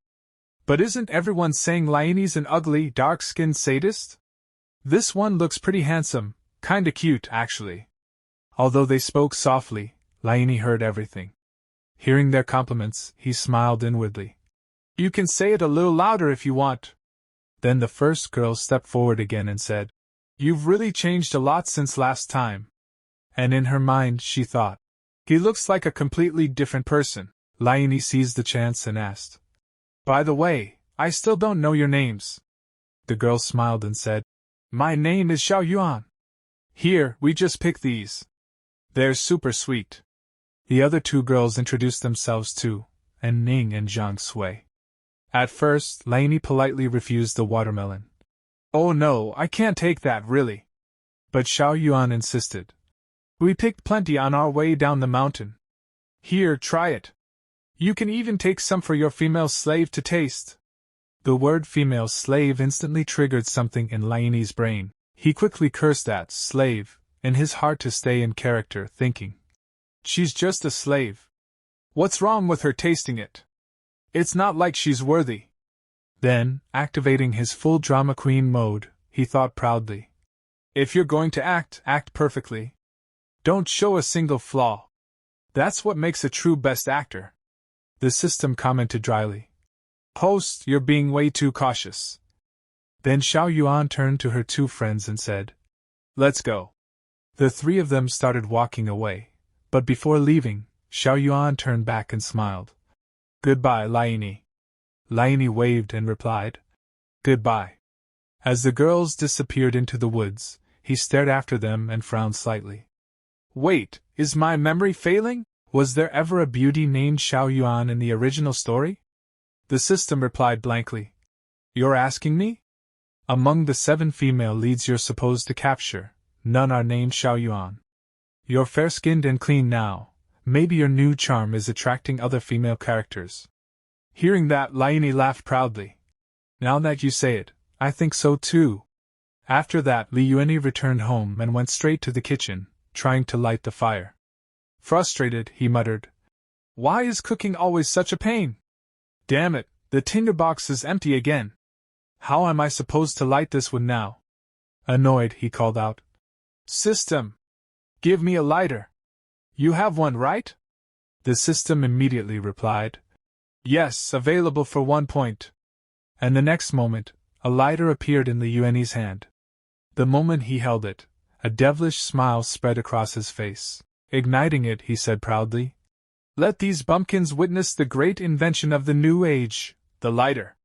But isn't everyone saying Laini's an ugly, dark-skinned sadist? This one looks pretty handsome, kinda cute, actually. Although they spoke softly, Laini heard everything. Hearing their compliments, he smiled inwardly. You can say it a little louder if you want. Then the first girl stepped forward again and said, You've really changed a lot since last time. And in her mind she thought, he looks like a completely different person. Laini seized the chance and asked, By the way, I still don't know your names. The girl smiled and said, My name is Xiaoyuan. Here, we just picked these. They're super sweet. The other two girls introduced themselves too, and Ning and Zhang Sui. At first, Laini politely refused the watermelon. Oh no, I can't take that, really. But Xiaoyuan insisted. We picked plenty on our way down the mountain. Here, try it. You can even take some for your female slave to taste. The word female slave instantly triggered something in Laini's brain. He quickly cursed that slave, in his heart to stay in character, thinking. She's just a slave. What's wrong with her tasting it? It's not like she's worthy. Then, activating his full drama queen mode, he thought proudly. If you're going to act, act perfectly. Don't show a single flaw. That's what makes a true best actor. The system commented dryly. Host, you're being way too cautious. Then Xiaoyuan turned to her two friends and said, Let's go. The three of them started walking away, but before leaving, Xiaoyuan turned back and smiled. Goodbye, Laini. Laini waved and replied, Goodbye. As the girls disappeared into the woods, he stared after them and frowned slightly. Wait, is my memory failing? Was there ever a beauty named Xiaoyuan in the original story? The system replied blankly. You're asking me? Among the 7 female leads you're supposed to capture, none are named Xiaoyuan. You're fair-skinned and clean now. Maybe your new charm is attracting other female characters. Hearing that, Laini laughed proudly. Now that you say it, I think so too. After that, Li Yuanyi returned home and went straight to the kitchen, trying to light the fire. Frustrated, he muttered, Why is cooking always such a pain? Damn it, the tinderbox is empty again. How am I supposed to light this one now? Annoyed, he called out, System! Give me a lighter. You have one, right? The system immediately replied, Yes, available for 1 point. And the next moment, a lighter appeared in Li Yuanyi's hand. The moment he held it, a devilish smile spread across his face. Igniting it, he said proudly, Let these bumpkins witness the great invention of the new age, the lighter.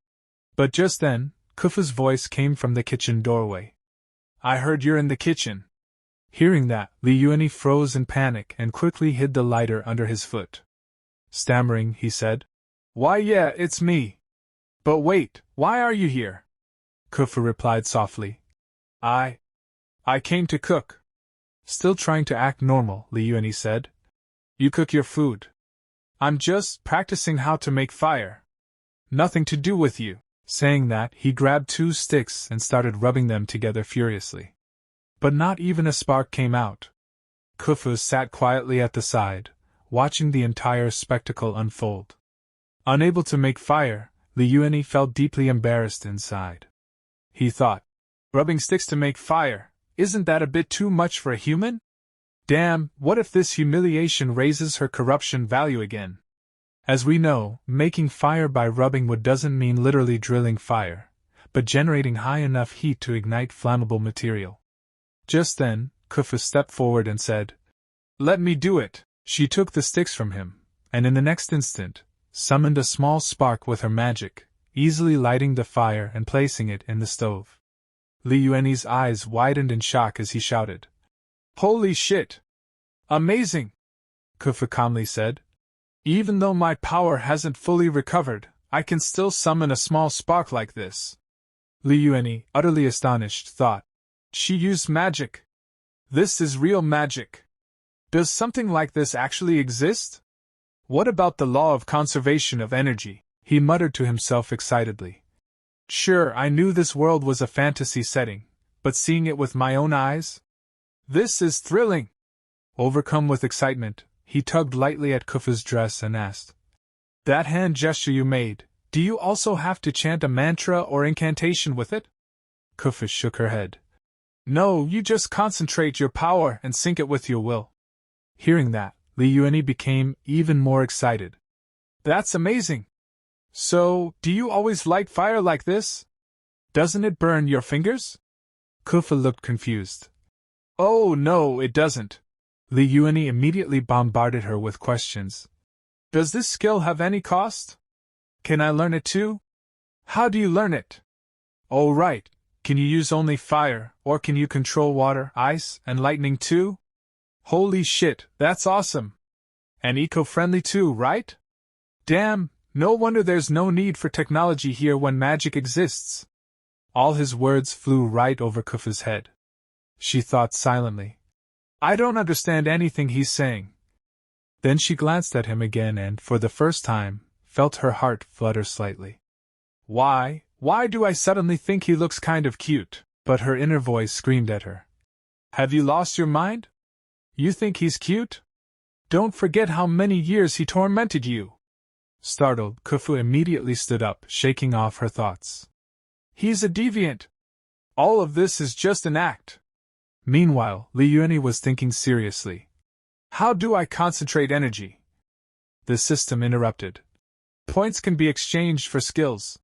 But just then, Kufu's voice came from the kitchen doorway. I heard you're in the kitchen. Hearing that, Li Yuanyi froze in panic and quickly hid the lighter under his foot. Stammering, he said, Why yeah, it's me. But wait, why are you here? Kufu replied softly. I came to cook. Still trying to act normal, Li Yuanyi said. You cook your food. I'm just practicing how to make fire. Nothing to do with you. Saying that, he grabbed 2 sticks and started rubbing them together furiously. But not even a spark came out. Kufu sat quietly at the side, watching the entire spectacle unfold. Unable to make fire, Li Yuanyi felt deeply embarrassed inside. He thought, rubbing sticks to make fire, isn't that a bit too much for a human? Damn, what if this humiliation raises her corruption value again? As we know, making fire by rubbing wood doesn't mean literally drilling fire, but generating high enough heat to ignite flammable material. Just then, Kufu stepped forward and said, Let me do it. She took the sticks from him, and in the next instant, summoned a small spark with her magic, easily lighting the fire and placing it in the stove. Li Yuanyi's eyes widened in shock as he shouted, Holy shit! Amazing! Kufu calmly said, Even though my power hasn't fully recovered, I can still summon a small spark like this. Li Yuanyi, utterly astonished, thought, She used magic. This is real magic. Does something like this actually exist? What about the law of conservation of energy? He muttered to himself excitedly. Sure, I knew this world was a fantasy setting, but seeing it with my own eyes? This is thrilling! Overcome with excitement, he tugged lightly at Kufu's dress and asked, "That hand gesture you made, do you also have to chant a mantra or incantation with it?" Kufu shook her head. "No, you just concentrate your power and sync it with your will." Hearing that, Li Yuani became even more excited. "That's amazing! So, do you always light fire like this? Doesn't it burn your fingers?" Kufu looked confused. "Oh no, it doesn't." Li Yuani immediately bombarded her with questions. "Does this skill have any cost? Can I learn it too? How do you learn it? Oh right, can you use only fire, or can you control water, ice, and lightning too? Holy shit, that's awesome! And eco-friendly too, right? Damn, no wonder there's no need for technology here when magic exists." All his words flew right over Kufu's head. She thought silently, "I don't understand anything he's saying." Then she glanced at him again and, for the first time, felt her heart flutter slightly. Why do I suddenly think he looks kind of cute? But her inner voice screamed at her. "Have you lost your mind? You think he's cute? Don't forget how many years he tormented you." Startled, Kufu immediately stood up, shaking off her thoughts. "He's a deviant. All of this is just an act." Meanwhile, Li Yuani was thinking seriously. "How do I concentrate energy?" The system interrupted. "Points can be exchanged for skills."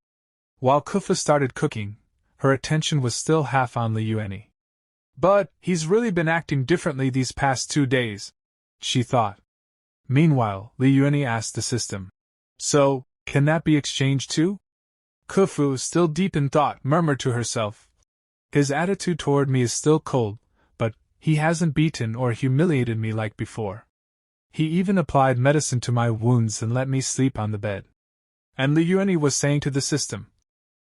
While Kufu started cooking, her attention was still half on Li Yuani. "But he's really been acting differently these past 2 days," she thought. Meanwhile, Li Yuani asked the system, "So, can that be exchanged too?" Kufu, still deep in thought, murmured to herself, "His attitude toward me is still cold, but he hasn't beaten or humiliated me like before. He even applied medicine to my wounds and let me sleep on the bed." And Li Yuani was saying to the system,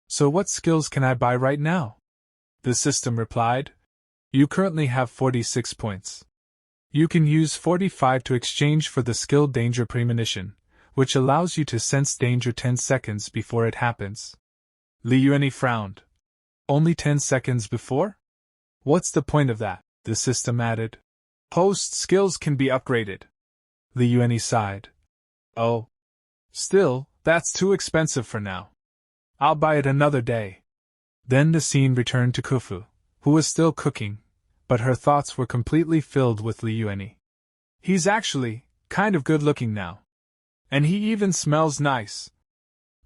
"So what skills can I buy right now?" The system replied, "You currently have 46 points. You can use 45 to exchange for the skill Danger Premonition, which allows you to sense danger 10 seconds before it happens." Li Yuani frowned. "Only 10 seconds before? What's the point of that?" the system added. "Host skills can be upgraded." Li Yuani sighed. "Oh. Still, that's too expensive for now. I'll buy it another day." Then the scene returned to Kufu, who was still cooking, but her thoughts were completely filled with Li Yuani. "He's actually kind of good looking now. And he even smells nice."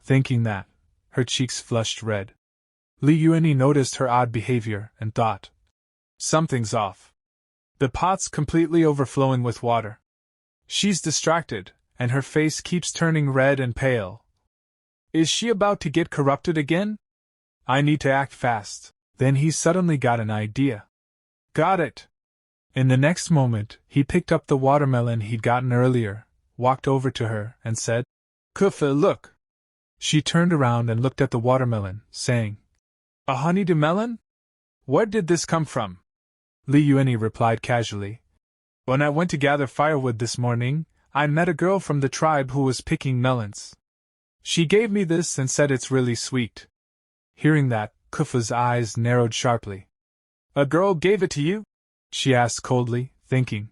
Thinking that, her cheeks flushed red. Li Yuani noticed her odd behavior and thought, "Something's off. The pot's completely overflowing with water. She's distracted, and her face keeps turning red and pale. Is she about to get corrupted again? I need to act fast." Then he suddenly got an idea. "Got it!" In the next moment, he picked up the watermelon he'd gotten earlier, walked over to her, and said, "Kufu, look." She turned around and looked at the watermelon, saying, "A honeydew melon? Where did this come from?" Li Yuani replied casually, "When I went to gather firewood this morning, I met a girl from the tribe who was picking melons. She gave me this and said it's really sweet." Hearing that, Kufu's eyes narrowed sharply. "A girl gave it to you?" she asked coldly, thinking.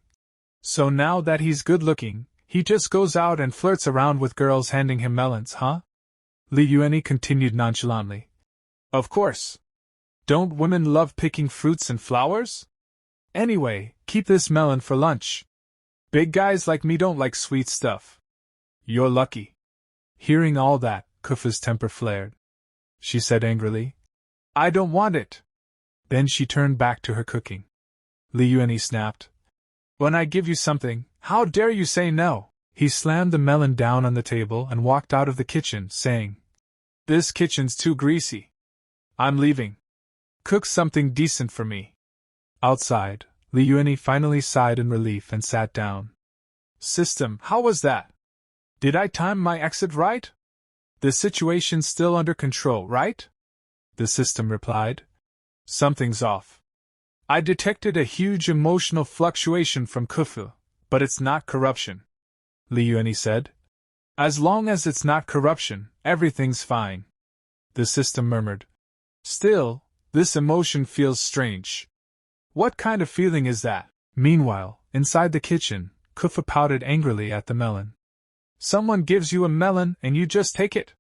"So now that he's good-looking, he just goes out and flirts around with girls handing him melons, huh?" Li Yuani continued nonchalantly. "Of course. Don't women love picking fruits and flowers? Anyway, keep this melon for lunch. Big guys like me don't like sweet stuff. You're lucky." Hearing all that, Kufu's temper flared. She said angrily, "I don't want it." Then she turned back to her cooking. Li Yuani snapped, "When I give you something, how dare you say no?" He slammed the melon down on the table and walked out of the kitchen, saying, "This kitchen's too greasy. I'm leaving. Cook something decent for me." Outside, Li Yuani finally sighed in relief and sat down. "System, how was that? Did I time my exit right? The situation's still under control, right?" The system replied, "Something's off. I detected a huge emotional fluctuation from Kufu, but it's not corruption," Li Yuani said. "As long as it's not corruption, everything's fine." The system murmured, "Still, this emotion feels strange." "What kind of feeling is that?" Meanwhile, inside the kitchen, Kufa pouted angrily at the melon. Someone gives you a melon and you just take it?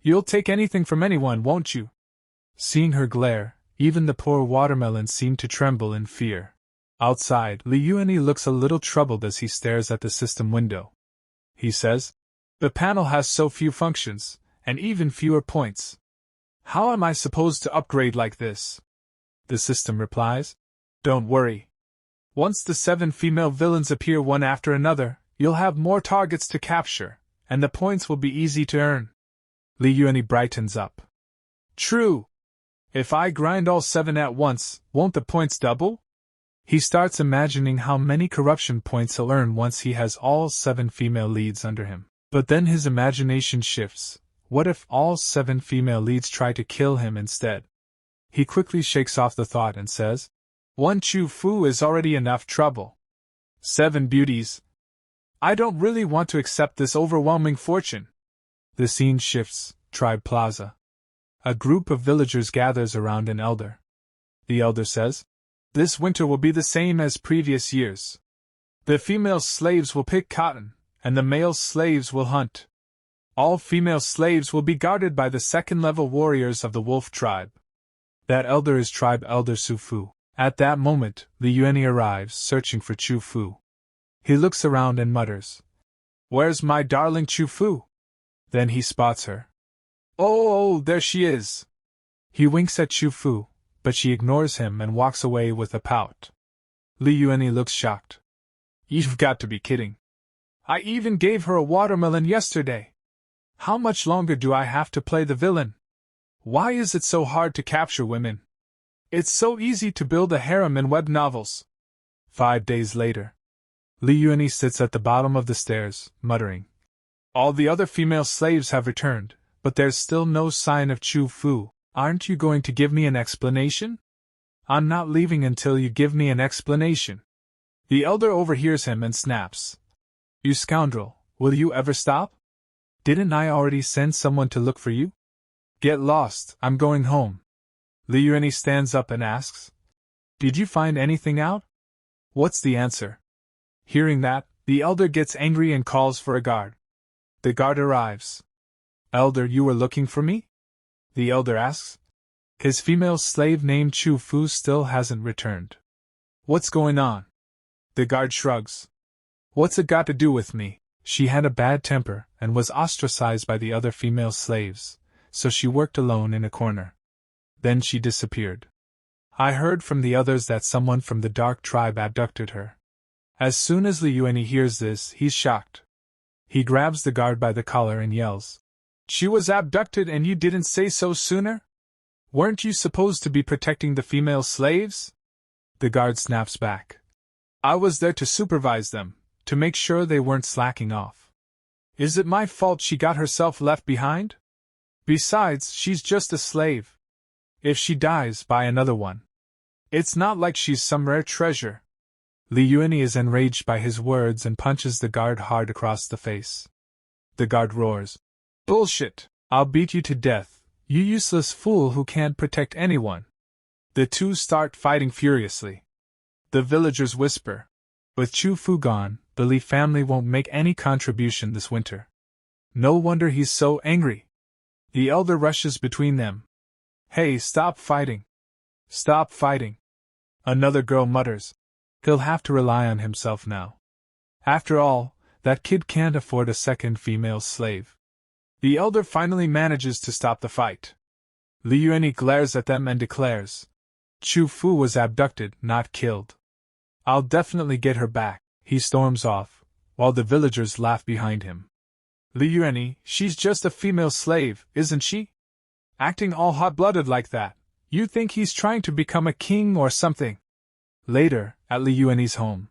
You'll take anything from anyone, won't you? Seeing her glare, even the poor watermelon seemed to tremble in fear. Outside, Liuani looks a little troubled as he stares at the system window. He says, "The panel has so few functions, and even fewer points. How am I supposed to upgrade like this?" The system replies, "Don't worry. Once the 7 female villains appear one after another, you'll have more targets to capture, and the points will be easy to earn." Liuani brightens up. "True. If I grind all 7 at once, won't the points double?" He starts imagining how many corruption points he'll earn once he has all 7 female leads under him. But then his imagination shifts. What if all 7 female leads try to kill him instead? He quickly shakes off the thought and says, "1 Chu Fu is already enough trouble. 7 beauties. I don't really want to accept this overwhelming fortune." The scene shifts, Tribe Plaza. A group of villagers gathers around an elder. The elder says, "This winter will be the same as previous years. The female slaves will pick cotton, and the male slaves will hunt. All female slaves will be guarded by the 2nd-level warriors of the wolf tribe." That elder is tribe elder Su Fu. At that moment, Liuani arrives, searching for Chu Fu. He looks around and mutters, "Where's my darling Chu Fu?" Then he spots her. Oh, there she is." He winks at Chu Fu, but she ignores him and walks away with a pout. Liuani looks shocked. "You've got to be kidding. I even gave her a watermelon yesterday. How much longer do I have to play the villain? Why is it so hard to capture women? It's so easy to build a harem in web novels." 5 days later. Liuani sits at the bottom of the stairs, muttering. All the other female slaves have returned, but there's still no sign of Chu Fu. Aren't you going to give me an explanation? I'm not leaving until you give me an explanation. The elder overhears him and snaps. "You scoundrel, will you ever stop? Didn't I already send someone to look for you? Get lost, I'm going home." Liuani stands up and asks, "Did you find anything out?" "What's the answer?" Hearing that, the elder gets angry and calls for a guard. The guard arrives. "Elder, you were looking for me?" the elder asks. His female slave named Chu Fu still hasn't returned. "What's going on?" The guard shrugs. "What's it got to do with me?" She had a bad temper and was ostracized by the other female slaves, so she worked alone in a corner. Then she disappeared. I heard from the others that someone from the dark tribe abducted her. As soon as Liuani hears this, he's shocked. He grabs the guard by the collar and yells, "She was abducted and you didn't say so sooner? Weren't you supposed to be protecting the female slaves?" The guard snaps back. "I was there to supervise them, to make sure they weren't slacking off. Is it my fault she got herself left behind? Besides, she's just a slave. If she dies, buy another one. It's not like she's some rare treasure." Liuani is enraged by his words and punches the guard hard across the face. The guard roars, "Bullshit! I'll beat you to death, you useless fool who can't protect anyone." The two start fighting furiously. The villagers whisper, "With Chu Fu gone, the Li family won't make any contribution this winter. No wonder he's so angry." The elder rushes between them. "Hey, stop fighting! Stop fighting!" Another girl mutters, "He'll have to rely on himself now. After all, that kid can't afford a second female slave." The elder finally manages to stop the fight. Liuani glares at them and declares, "Chu Fu was abducted, not killed. I'll definitely get her back." He storms off, while the villagers laugh behind him. "Liuani, she's just a female slave, isn't she? Acting all hot-blooded like that. You think he's trying to become a king or something?" Later, at Liuani's home.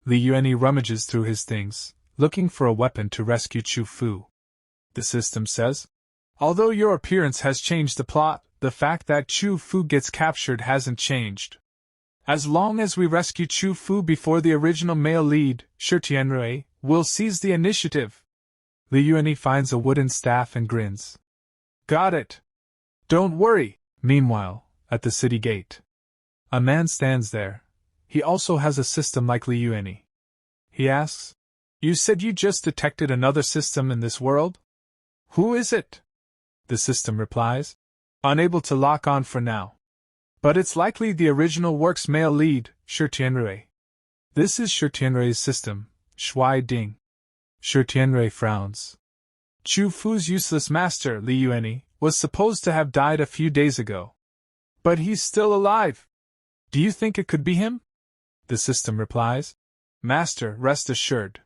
Liuani rummages through his things, looking for a weapon to rescue Chu Fu. The system says, "Although your appearance has changed the plot, the fact that Chu Fu gets captured hasn't changed. As long as we rescue Chu Fu before the original male lead, Tianyuan, we'll seize the initiative." Liuani finds a wooden staff and grins. "Got it. Don't worry." Meanwhile, at the city gate. A man stands there. he also has a system like Liueni. He asks, "You said you just detected another system in this world? Who is it?" The system replies, "Unable to lock on for now. But it's likely the original work's male lead, Shi Tianrui." This is Shi Tianrui's system, Shui Ding. Shi Tianrui frowns. Chu Fu's useless master, Liueni, was supposed to have died a few days ago. But he's still alive. Do you think it could be him? The system replies, "Master, rest assured.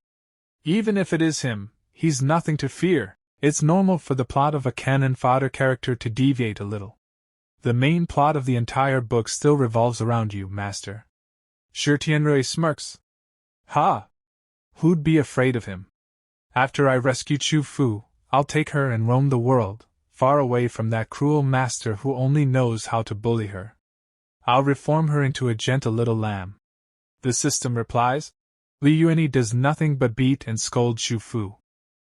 Even if it is him, he's nothing to fear. It's normal for the plot of a canon Fodder character to deviate a little. The main plot of the entire book still revolves around you, Master." Shi Tianrui smirks. "Ha! Who'd be afraid of him? After I rescue Chu Fu, I'll take her and roam the world, far away from that cruel master who only knows how to bully her. I'll reform her into a gentle little lamb." The system replies, "Liueni does nothing but beat and scold Chu Fu.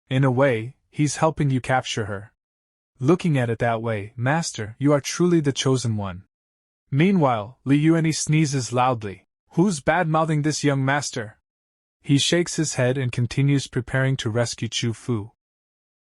In a way, he's helping you capture her. Looking at it that way, Master, you are truly the chosen one." Meanwhile, Liueni sneezes loudly. "Who's bad-mouthing this young master?" He shakes his head and continues preparing to rescue Chu Fu.